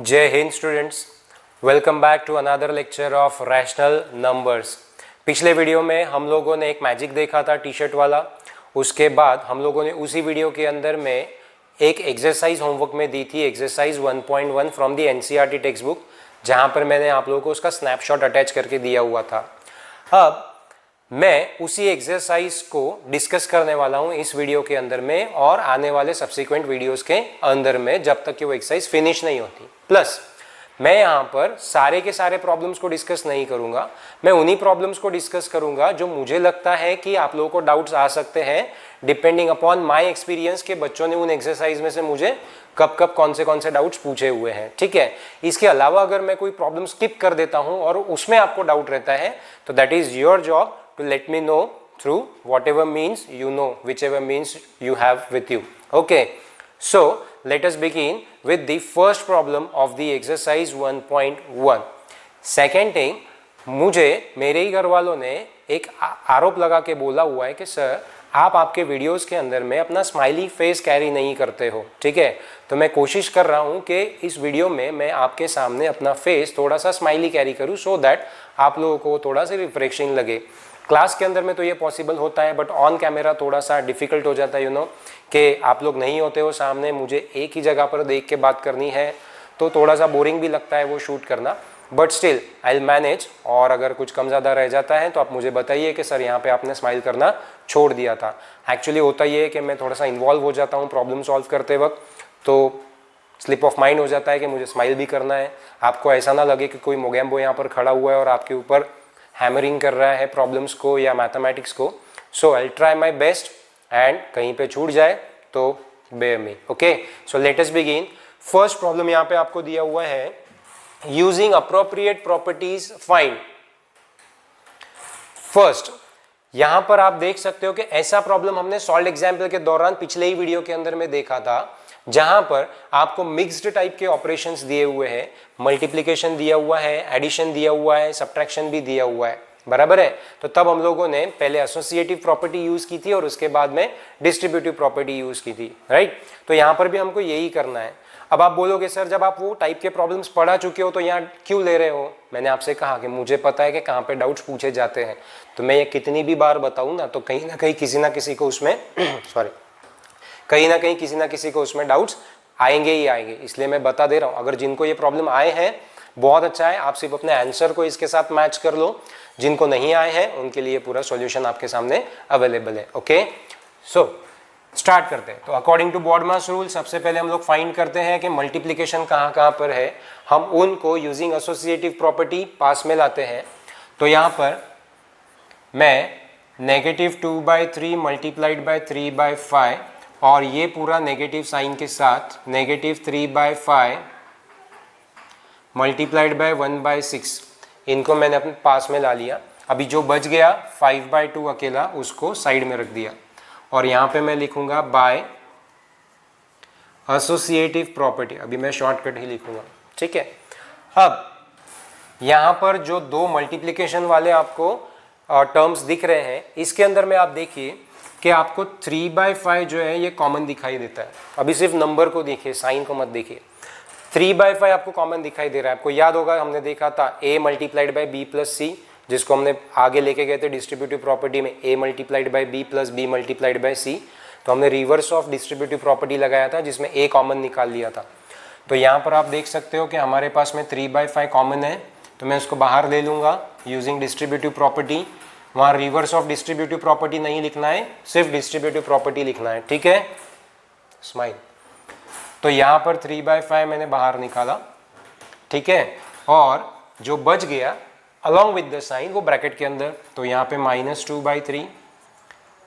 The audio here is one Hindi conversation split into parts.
जय Hind students, welcome back to another lecture of rational numbers. पिछले वीडियो में हम लोगों ने एक मैजिक देखा था टी शर्ट वाला। उसके बाद हम लोगों ने उसी वीडियो के अंदर में एक एक्सरसाइज होमवर्क में दी थी, exercise 1.1 from the NCERT text book, जहाँ पर मैंने आप लोगों को उसका स्नैपशॉट अटैच करके दिया हुआ था। अब मैं उसी एक्सरसाइज को डिस्कस करने वाला हूँ इस वीडियो के अंदर में और आने वाले सब्सिक्वेंट वीडियोस के अंदर में, जब तक कि वो एक्सरसाइज फिनिश नहीं होती। प्लस मैं यहाँ पर सारे के सारे प्रॉब्लम्स को डिस्कस नहीं करूँगा, मैं उन्हीं प्रॉब्लम्स को डिस्कस करूँगा जो मुझे लगता है कि आप लोगों को डाउट्स आ सकते हैं डिपेंडिंग अपॉन माय एक्सपीरियंस के बच्चों ने उन एक्सरसाइज में से मुझे कब कब कौन से डाउट्स पूछे हुए हैं। ठीक है, इसके अलावा अगर मैं कोई प्रॉब्लम स्किप कर देता हूँ और उसमें आपको डाउट रहता है तो that is your job to let me know through whatever means you know, whichever means you have with you. Okay, so let us begin with the first problem of the exercise 1.1. Second thing, मुझे मेरे ही घर वालों ने एक आरोप लगा के बोला हुआ है कि सर आप आपके वीडियोस के अंदर में अपना स्माइली फेस कैरी नहीं करते हो। ठीक है, तो मैं कोशिश कर रहा हूँ कि इस वीडियो में मैं आपके सामने अपना फेस थोड़ा सा स्माइली कैरी करूँ सो दैट आप लोगों को थोड़ा सा रिफ्रेशिंग लगे। क्लास के अंदर में तो ये पॉसिबल होता है, बट ऑन कैमरा थोड़ा सा डिफिकल्ट हो जाता है, यू नो, कि आप लोग नहीं होते हो सामने, मुझे एक ही जगह पर देख के बात करनी है तो थोड़ा सा बोरिंग भी लगता है वो शूट करना, but still I will manage. और अगर कुछ कम ज़्यादा रह जाता है तो आप मुझे बताइए कि सर यहाँ पे आपने स्माइल करना छोड़ दिया था। एक्चुअली होता ये है कि मैं थोड़ा सा इन्वॉल्व हो जाता हूँ प्रॉब्लम सॉल्व करते वक्त, तो स्लिप ऑफ माइंड हो जाता है कि मुझे स्माइल भी करना है। आपको ऐसा ना लगे कि कोई मोगैम्बो यहाँ पर खड़ा हुआ है और आपके ऊपर हैमरिंग कर रहा है प्रॉब्लम्स को या मैथमेटिक्स को। So I try my best and कहीं पे छूट जाए तो bear me. Okay, so let us begin. First problem यहाँ पे आपको दिया हुआ है, using appropriate properties find. First यहाँ पर आप देख सकते हो कि ऐसा प्रॉब्लम हमने सॉल्व एग्जाम्पल के दौरान पिछले ही वीडियो के अंदर में देखा था, जहां पर आपको मिक्स्ड टाइप के ऑपरेशंस दिए हुए हैं, मल्टीप्लिकेशन दिया हुआ है, एडिशन दिया हुआ है, सब्ट्रैक्शन भी दिया हुआ है, बराबर है। तो तब हम लोगों ने पहले एसोसिएटिव प्रॉपर्टी यूज की थी और उसके बाद में डिस्ट्रीब्यूटिव प्रॉपर्टी यूज की थी, राइट। तो यहाँ पर भी हमको यही करना है। अब आप बोलोगे सर जब आप वो टाइप के प्रॉब्लम्स पढ़ा चुके हो तो यहाँ क्यों ले रहे हो? मैंने आपसे कहा कि मुझे पता है कि कहाँ पे डाउट्स पूछे जाते हैं, तो मैं ये कितनी भी बार बताऊँ ना तो कहीं ना किसी को उसमें सॉरी कहीं ना किसी को उसमें डाउट्स आएंगे ही आएंगे, इसलिए मैं बता दे रहा हूँ। अगर जिनको ये प्रॉब्लम आए हैं बहुत अच्छा है, आप सिर्फ अपने आंसर को इसके साथ मैच कर लो। जिनको नहीं आए हैं उनके लिए पूरा सॉल्यूशन आपके सामने अवेलेबल है। ओके, सो स्टार्ट करते हैं। तो अकॉर्डिंग टू बॉडमास रूल सबसे पहले हम लोग फाइंड करते हैं कि मल्टीप्लिकेशन कहाँ पर है। हम उनको यूजिंग एसोसिएटिव प्रॉपर्टी पास में लाते हैं। तो यहाँ पर मैं -2/3 मल्टीप्लाइड बाय 3/5 और ये पूरा नेगेटिव साइन के साथ -3/5 मल्टीप्लाइड बाय 1/6 इनको मैंने अपने पास में ला लिया। अभी जो बच गया 5/2 अकेला, उसको साइड में रख दिया और यहाँ पे मैं लिखूंगा बाय एसोसिएटिव प्रॉपर्टी। अभी मैं शॉर्टकट ही लिखूंगा, ठीक है। अब यहाँ पर जो दो मल्टीप्लिकेशन वाले आपको टर्म्स दिख रहे हैं, इसके अंदर में आप देखिए कि आपको 3/5 जो है ये कॉमन दिखाई देता है। अभी सिर्फ नंबर को देखिए, साइन को मत देखिए। 3/5 आपको कॉमन दिखाई दे रहा है। आपको याद होगा हमने देखा था a multiplied by b plus c, जिसको हमने आगे लेके गए थे डिस्ट्रीब्यूटिव प्रॉपर्टी में, a multiplied by b plus b multiplied by c। तो हमने रिवर्स ऑफ डिस्ट्रीब्यूटिव प्रॉपर्टी लगाया था जिसमें a कॉमन निकाल लिया था। तो यहाँ पर आप देख सकते हो कि हमारे पास में 3/5 कॉमन है, तो मैं उसको बाहर ले लूँगा यूजिंग डिस्ट्रीब्यूटिव प्रॉपर्टी। वहाँ रिवर्स ऑफ डिस्ट्रीब्यूटिव प्रॉपर्टी नहीं लिखना है, सिर्फ डिस्ट्रीब्यूटिव प्रॉपर्टी लिखना है, ठीक है। स्माइल। तो यहाँ पर 3/5 मैंने बाहर निकाला, ठीक है, और जो बच गया अलॉन्ग विद द साइन वो ब्रैकेट के अंदर। तो यहाँ पे -2/3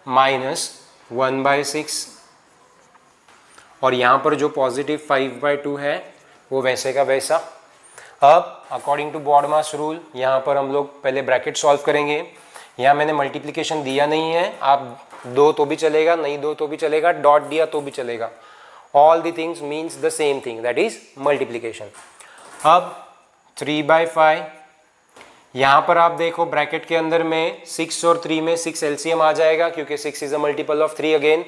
-1/6 और यहाँ पर जो पॉजिटिव 5/2 है वो वैसे का वैसा। अब अकॉर्डिंग टू बॉडमास रूल यहाँ पर हम लोग पहले ब्रैकेट सॉल्व करेंगे। यहाँ मैंने मल्टीप्लिकेशन दिया नहीं है, आप दो तो भी चलेगा, नहीं दो तो भी चलेगा, डॉट दिया तो भी चलेगा। All the things means the same thing, that is multiplication. अब 3/5 यहाँ पर आप देखो ब्रैकेट के अंदर में 6 और 3 में 6 एलसीएम आ जाएगा क्योंकि 6 is a multiple of 3 again.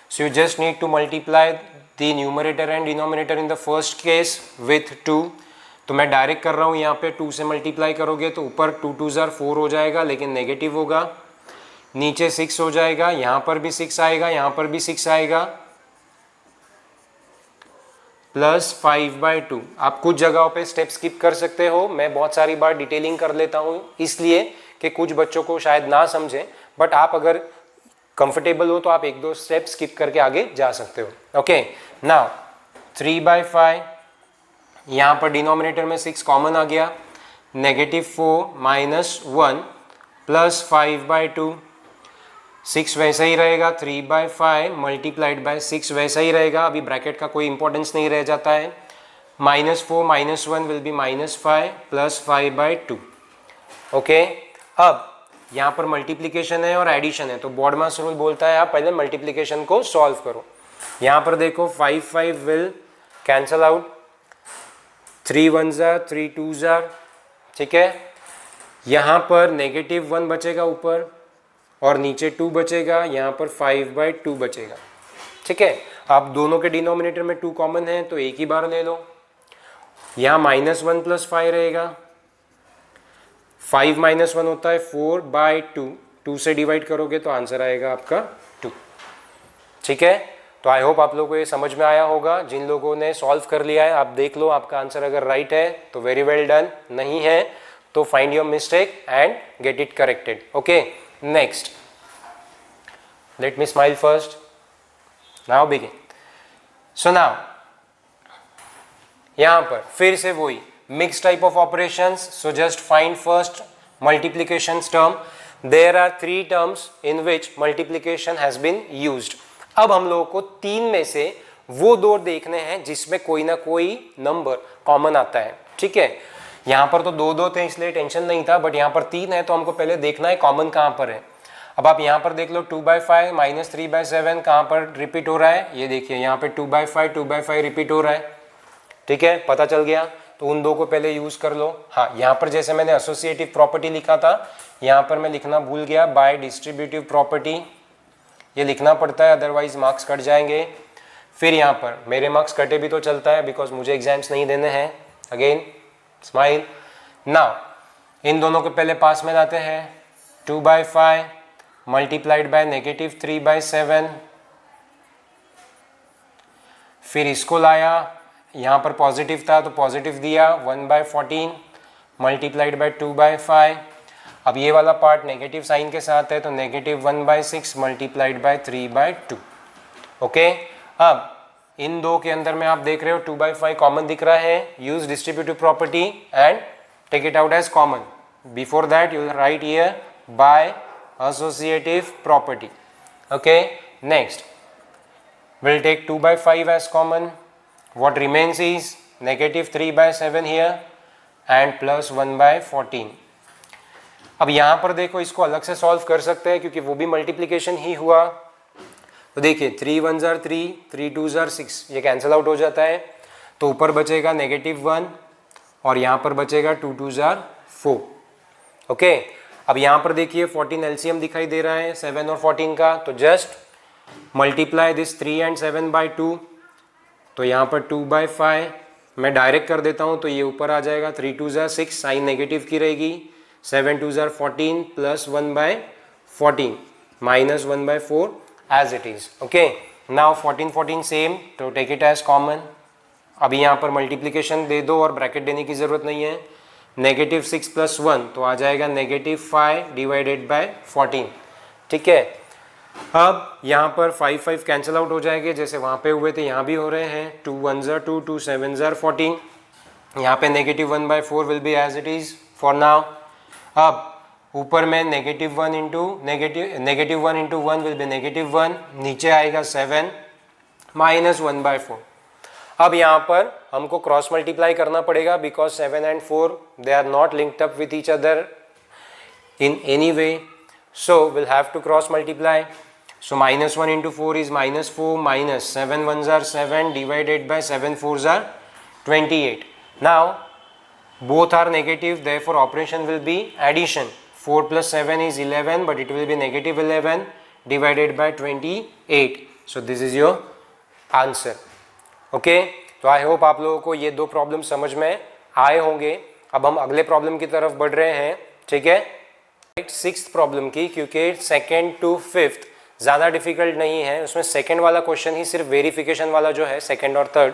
So you just need to multiply the numerator and denominator in the first case with 2 तो मैं डायरेक्ट कर रहा हूँ, यहाँ पे 2 से मल्टीप्लाई करोगे तो ऊपर 2 2 ज़ार 4 हो जाएगा, लेकिन नेगेटिव होगा। नीचे 6 हो जाएगा, यहाँ पर भी 6 आएगा, यहाँ पर भी 6 आएगा, प्लस 5/2। आप कुछ जगहों पे स्टेप स्किप कर सकते हो, मैं बहुत सारी बार डिटेलिंग कर लेता हूँ इसलिए कि कुछ बच्चों को शायद ना समझें, बट आप अगर कंफर्टेबल हो तो आप 1-2 स्टेप स्किप करके आगे जा सकते हो। ओके, नाउ 3/5, यहाँ पर डिनोमिनेटर में 6 कॉमन आ गया, -4 - 1 प्लस 5/2, 6 वैसा ही रहेगा, 3/5 मल्टीप्लाइड बाय 6 वैसा ही रहेगा, अभी ब्रैकेट का कोई इंपॉर्टेंस नहीं रह जाता है। -4 - 1 विल बी -5 प्लस 5/2। ओके, अब यहाँ पर मल्टीप्लिकेशन है और एडिशन है, तो बॉड मास रूल बोलता है आप पहले मल्टीप्लिकेशन को सॉल्व करो। यहाँ पर देखो 5 विल कैंसल आउट, 3 1 ज़ार 3 2 ज़ार, ठीक है। यहाँ पर -1 बचेगा ऊपर और नीचे 2 बचेगा, यहाँ पर 5/2 बचेगा, ठीक है। आप दोनों के डिनोमिनेटर में 2 कॉमन है तो एक ही बार ले लो। यहाँ -1 + 5 रहेगा, 5 - 1 होता है 4/2, 2 से डिवाइड करोगे तो आंसर आएगा आपका 2, ठीक है। तो आई होप आप लोगों को ये समझ में आया होगा। जिन लोगों ने सॉल्व कर लिया है आप देख लो, आपका आंसर अगर राइट है तो वेरी वेल डन, नहीं है तो find your mistake and get it corrected. Okay, next, let me smile first, now begin. So now यहां पर फिर से वही mix type of operations, so just find first multiplication term. There are 3 terms in which multiplication has been used. अब हम लोगों को 3 में से वो 2 देखने हैं जिसमें कोई ना कोई नंबर कॉमन आता है, ठीक है। यहाँ पर तो 2 थे इसलिए टेंशन नहीं था, बट यहाँ पर 3 है तो हमको पहले देखना है कॉमन कहाँ पर है। अब आप यहाँ पर देख लो 2/5 - 3/7 कहाँ पर रिपीट हो रहा है, ये देखिए यहाँ पे 2/5 रिपीट हो रहा है, ठीक है, पता चल गया। तो उन 2 को पहले यूज कर लो। हाँ, यहाँ पर जैसे मैंने एसोसिएटिव प्रॉपर्टी लिखा था, यहाँ पर मैं लिखना भूल गया, बाय डिस्ट्रीब्यूटिव प्रॉपर्टी ये लिखना पड़ता है, अदरवाइज मार्क्स कट जाएंगे। फिर यहाँ पर मेरे मार्क्स कटे भी तो चलता है बिकॉज मुझे एग्जाम्स नहीं देने हैं। Again smile. नाउ इन दोनों को पहले पास में लाते हैं, 2/5 मल्टीप्लाइड बाय -3/7, फिर इसको लाया, यहाँ पर पॉजिटिव था तो पॉजिटिव दिया, 1/14 मल्टीप्लाइड बाय 2/5। अब ये वाला पार्ट नेगेटिव साइन के साथ है तो -1/6 मल्टीप्लाइड बाय 3/2। ओके, अब इन 2 के अंदर में आप देख रहे हो 2/5 कॉमन दिख रहा है, use distributive property and take it out as common. Before that you will write here by associative property. Okay, next we'll take 2/5 as common. What remains is -3/7 here and plus 1/14. अब यहाँ पर देखो इसको अलग से सॉल्व कर सकते हैं क्योंकि वो भी मल्टीप्लिकेशन ही हुआ। तो देखिए 3 1 ज़ार 3, 3 2 ज़ार 6, ये कैंसिल आउट हो जाता है तो ऊपर बचेगा -1 और यहाँ पर बचेगा 2 2 ज़ार 4। ओके, अब यहाँ पर देखिए 14 एलसीएम दिखाई दे रहा है 7 और 14 का, तो जस्ट मल्टीप्लाई दिस 3 and 7/2। तो यहाँ पर 2/5 मैं डायरेक्ट कर देता हूँ तो ये ऊपर आ जाएगा, 3 2 ज़ार 6 साइन नेगेटिव की रहेगी, 7 2 ज़ार 14 plus 1/14 minus 1/4 as it is. Okay, now 14 14 same तो टेक इट एज कॉमन। अभी यहाँ पर मल्टीप्लिकेशन दे दो और ब्रैकेट देने की जरूरत नहीं है, -6 + 1 तो आ जाएगा -5 डिवाइडेड बाय 14, ठीक है। अब यहाँ पर 5 5 कैंसिल आउट हो जाएंगे जैसे वहाँ पे हुए थे यहाँ भी हो रहे हैं, 2 1 ज़ार 2, 2 7 ज़ार 14। यहाँ पे -1/4 will be as it is for now. अब ऊपर में -1 इंटू -1 विल बी -1, नीचे आएगा 7 माइनस 1/4। अब यहाँ पर हमको क्रॉस मल्टीप्लाई करना पड़ेगा because 7 and 4 they are not linked up with each other in any way, so will have to cross multiply. So -1 into 4 is -4 minus 7 1s are 7 divided by 7 4s are 28. Now both are negative, therefore operation will be addition. 4 plus 7 is 11 but it will be -11 divided by 28. So this is your answer. Okay, तो आई होप आप लोगों को ये 2 प्रॉब्लम समझ में आए होंगे। अब हम अगले प्रॉब्लम की तरफ बढ़ रहे हैं, ठीक है। सिक्स्थ प्रॉब्लम की, क्योंकि सेकेंड टू फिफ्थ ज़्यादा डिफिकल्ट नहीं है, उसमें सेकेंड वाला क्वेश्चन ही सिर्फ वेरिफिकेशन वाला जो है सेकेंड और थर्ड,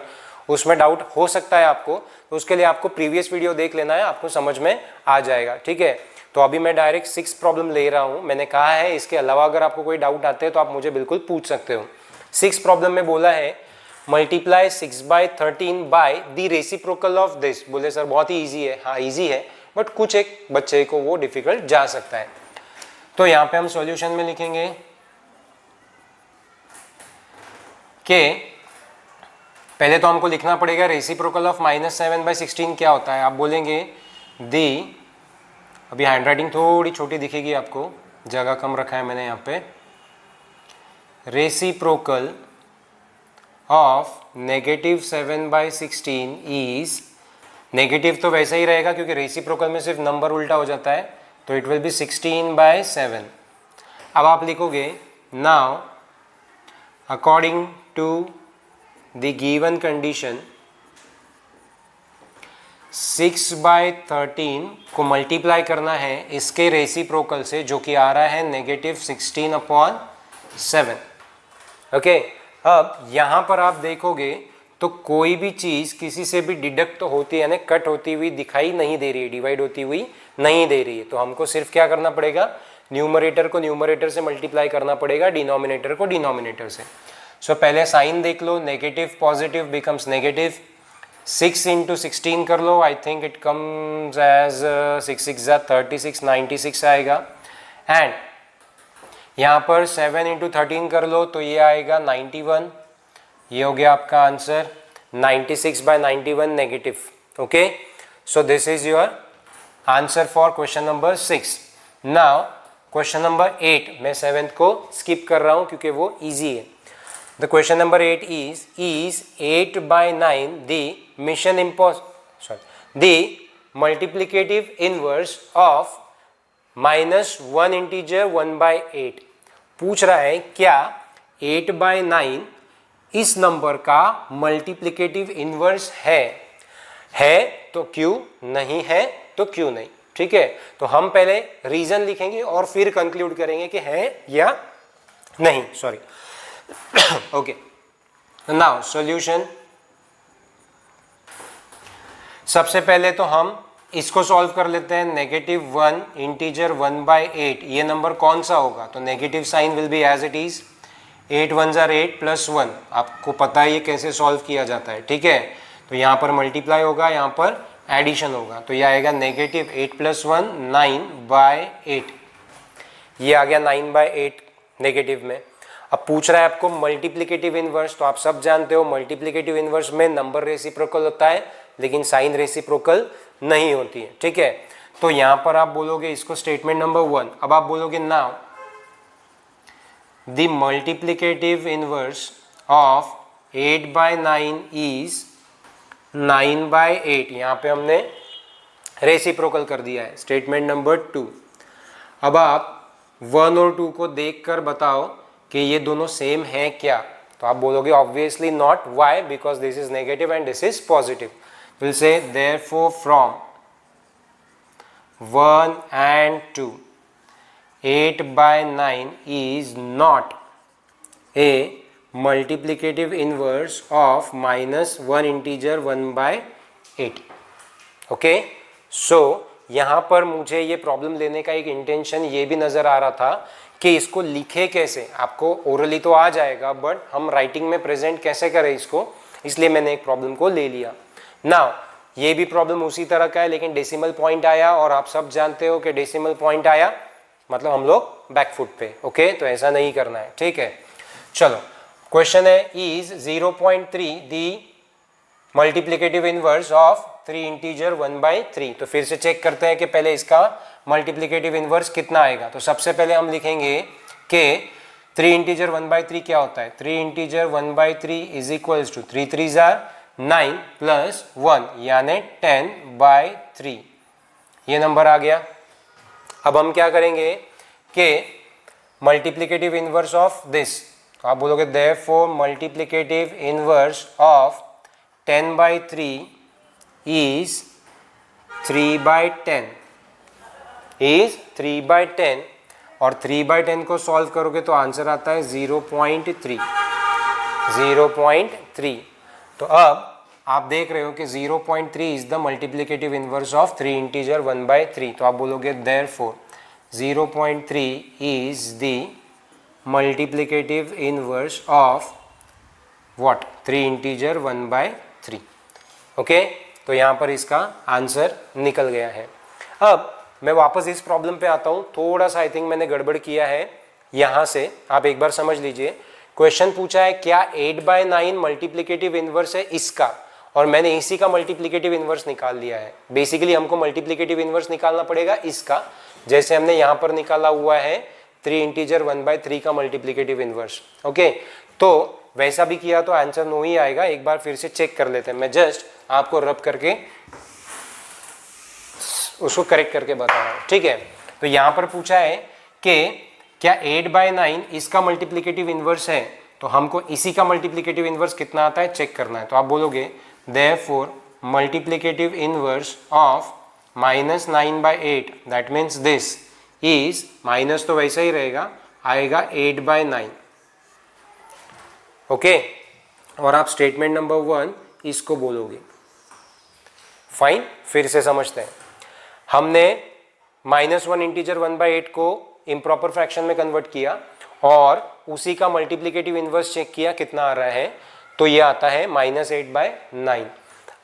उसमें डाउट हो सकता है आपको, तो उसके लिए आपको प्रीवियस वीडियो देख लेना है, आपको समझ में आ जाएगा, ठीक है। तो अभी मैं डायरेक्ट सिक्स प्रॉब्लम ले रहा हूँ। मैंने कहा है इसके अलावा अगर आपको कोई डाउट आते हैं तो आप मुझे बिल्कुल पूछ सकते हो। सिक्स प्रॉब्लम में बोला है multiply 6/13 by the reciprocal of this. बोले सर बहुत ही ईजी है। हाँ ईजी है, बट कुछ एक बच्चे को वो डिफिकल्ट जा सकता है। तो यहाँ पे हम सॉल्यूशन में लिखेंगे कि पहले तो हमको लिखना पड़ेगा रेसिप्रोकल ऑफ -7/16 क्या होता है। आप बोलेंगे दी, अभी हैंडराइटिंग थोड़ी छोटी दिखेगी आपको, जगह कम रखा है मैंने यहाँ पे। रेसिप्रोकल ऑफ -7/16 इज, नेगेटिव तो वैसे ही रहेगा क्योंकि रेसिप्रोकल में सिर्फ नंबर उल्टा हो जाता है, तो इट विल बी 16/7। अब आप लिखोगे now according to the given condition 6/13 को मल्टीप्लाई करना है इसके रेसिप्रोकल से, जो कि आ रहा है -16/7। ओके, अब यहाँ पर आप देखोगे तो कोई भी चीज़ किसी से भी डिडक्ट तो होती है, यानी कट होती हुई दिखाई नहीं दे रही है, डिवाइड होती हुई नहीं दे रही है। तो हमको सिर्फ क्या करना पड़ेगा, न्यूमरेटर को न्यूमरेटर से मल्टीप्लाई करना पड़ेगा, डिनोमिनेटर को डिनोमिनेटर से। सो पहले साइन देख लो, नेगेटिव पॉजिटिव बिकम्स नेगेटिव। 6 × 16 कर लो, I think it comes as 6 6 36, 96 आएगा। एंड यहाँ पर 7 × 13 कर लो तो ये आएगा 91। ये हो गया आपका answer, 96/91 negative. Okay, so this is your answer for question number 6। Now question number 8, मैं 7th को स्किप कर रहा हूँ क्योंकि वो इजी है। The question number 8 is 8/9 the the multiplicative inverse of -1 integer 1/8। पूछ रहा है क्या 8/9 इस नंबर का मल्टीप्लिकेटिव इनवर्स है तो क्यों, नहीं है तो क्यों नहीं, ठीक है। तो हम पहले रीजन लिखेंगे और फिर कंक्लूड करेंगे कि है या नहीं, सॉरी। Okay, now solution. सबसे पहले तो हम इसको सॉल्व कर लेते हैं। -1 इंटीजर 1/8, ये नंबर कौन सा होगा, तो negative sign will be as it is. 8 1s are 8 + 1, आपको पता है ये कैसे सॉल्व किया जाता है, ठीक है। तो यहाँ पर मल्टीप्लाई होगा, यहाँ पर एडिशन होगा, तो ये आएगा -8 + 1 9/8। ये आ गया 9/8 नेगेटिव में। अब पूछ रहा है आपको मल्टीप्लिकेटिव इनवर्स, तो आप सब जानते हो मल्टीप्लिकेटिव इनवर्स में नंबर रेसिप्रोकल होता है लेकिन साइन रेसिप्रोकल नहीं होती है, ठीक है। तो यहाँ पर आप बोलोगे इसको स्टेटमेंट नंबर 1। अब आप बोलोगे now the multiplicative inverse of 8/9 is 9/8। यहाँ पे हमने रेसिप्रोकल कर दिया है, स्टेटमेंट नंबर 2। अब आप 1 और 2 को देखकर बताओ कि ये दोनों सेम हैं क्या, तो आप बोलोगे obviously not. Why? Because this is negative and this is positive. Will say therefore from 1 and 2 8/9 is not a multiplicative inverse of -1 integer 1/8। Okay, सो यहाँ पर मुझे ये प्रॉब्लम लेने का एक इंटेंशन ये भी नज़र आ रहा था कि इसको लिखे कैसे। आपको ओरली तो आ जाएगा बट हम राइटिंग में प्रेजेंट कैसे करें इसको, इसलिए मैंने एक प्रॉब्लम को ले लिया। नाउ ये भी प्रॉब्लम उसी तरह का है लेकिन डेसिमल पॉइंट आया, और आप सब जानते हो कि डेसिमल पॉइंट आया मतलब हम लोग बैकफुट पे। ओके, तो ऐसा नहीं करना है, ठीक है। चलो क्वेश्चन है is 0.3 the multiplicative inverse of 3 integer 1/3। तो फिर से चेक करते हैं कि पहले इसका मल्टीप्लिकेटिव इनवर्स कितना आएगा। तो सबसे पहले हम लिखेंगे कि 3 इंटीजर 1/3 क्या होता है। 3 integer 1/3 is equals to 3 3s are 9 + 1 यानी 10/3। ये नंबर आ गया। अब हम क्या करेंगे कि मल्टीप्लिकेटिव इनवर्स ऑफ दिस, तो आप बोलोगे therefore multiplicative inverse of 10/3 is 3/10 is 3/10 और 3/10 को सॉल्व करोगे तो आंसर आता है 0.3। तो अब आप देख रहे हो कि 0.3 is the multiplicative inverse of 3 integer 1/3। तो आप बोलोगे therefore 0.3 is the multiplicative inverse of what 3 integer 1/3। Okay, तो यहाँ पर इसका आंसर निकल गया है। अब मैं वापस इस प्रॉब्लम पे आता हूँ। थोड़ा सा आई थिंक मैंने गड़बड़ किया है यहाँ से, आप एक बार समझ लीजिए। क्वेश्चन पूछा है क्या 8/9 मल्टीप्लिकेटिव इनवर्स है इसका, और मैंने इसी का मल्टीप्लिकेटिव इनवर्स निकाल लिया है। बेसिकली हमको मल्टीप्लिकेटिव इनवर्स निकालना पड़ेगा इसका, जैसे हमने यहाँ पर निकाला हुआ है 3 इंटीजर 1/3 का मल्टीप्लिकेटिव इनवर्स। ओके, तो वैसा भी किया तो आंसर नो ही आएगा। एक बार फिर से चेक कर लेते हैं, मैं जस्ट आपको रब करके उसको करेक्ट करके बता रहा हूँ, ठीक है। तो यहाँ पर पूछा है कि क्या 8/9 इसका मल्टीप्लिकेटिव इनवर्स है, तो हमको इसी का मल्टीप्लिकेटिव इनवर्स कितना आता है चेक करना है। तो आप बोलोगे therefore multiplicative inverse of -9/8 that means this is, minus तो वैसा ही रहेगा, आएगा 8/9। ओके, और आप स्टेटमेंट नंबर 1 इसको बोलोगे। फाइन, फिर से समझते हैं। हमने -1 इंटीजर 1/8 को इम्प्रॉपर फ्रैक्शन में कन्वर्ट किया और उसी का मल्टीप्लिकेटिव इनवर्स चेक किया कितना आ रहा है, तो ये आता है -8/9।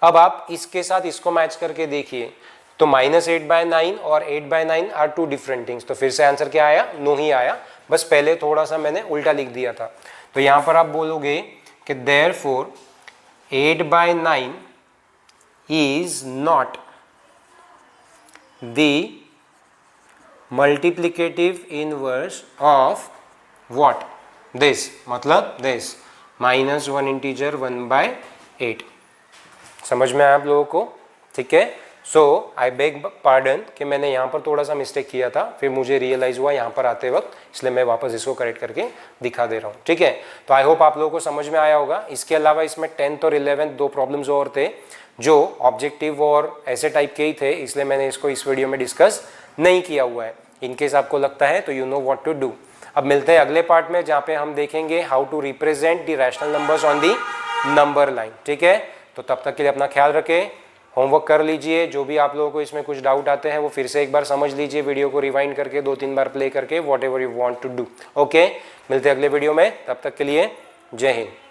अब आप इसके साथ इसको मैच करके देखिए, तो -8/9 और 8/9 आर 2 डिफरेंट थिंग्स। तो फिर से आंसर क्या आया, नो ही आया, बस पहले थोड़ा सा मैंने उल्टा लिख दिया था। तो यहाँ पर आप बोलोगे कि therefore 8/9 is not the multiplicative inverse of what this, मतलब this -1 इंटीजर 1/8। समझ में आया आप लोगों को, ठीक है। सो आई बेग पार्डन कि मैंने यहाँ पर थोड़ा सा मिस्टेक किया था, फिर मुझे रियलाइज हुआ यहाँ पर आते वक्त, इसलिए मैं वापस इसको करेक्ट करके दिखा दे रहा हूँ, ठीक है। तो आई होप आप लोगों को समझ में आया होगा। इसके अलावा इसमें 10th और 11th 2 प्रॉब्लम्स और थे जो ऑब्जेक्टिव और ऐसे टाइप के ही थे, इसलिए मैंने इसको इस वीडियो में डिस्कस नहीं किया हुआ है। इनकेस आपको लगता है तो you know what to do. अब मिलते हैं अगले पार्ट में, जहाँ पे हम देखेंगे how to represent the rational numbers on the number line, ठीक है। तो तब तक के लिए अपना ख्याल रखें, होमवर्क कर लीजिए। जो भी आप लोगों को इसमें कुछ डाउट आते हैं वो फिर से एक बार समझ लीजिए, वीडियो को रिवाइंड करके 2-3 बार प्ले करके, whatever you want to do. Okay, मिलते हैं अगले वीडियो में, तब तक के लिए जय हिंद।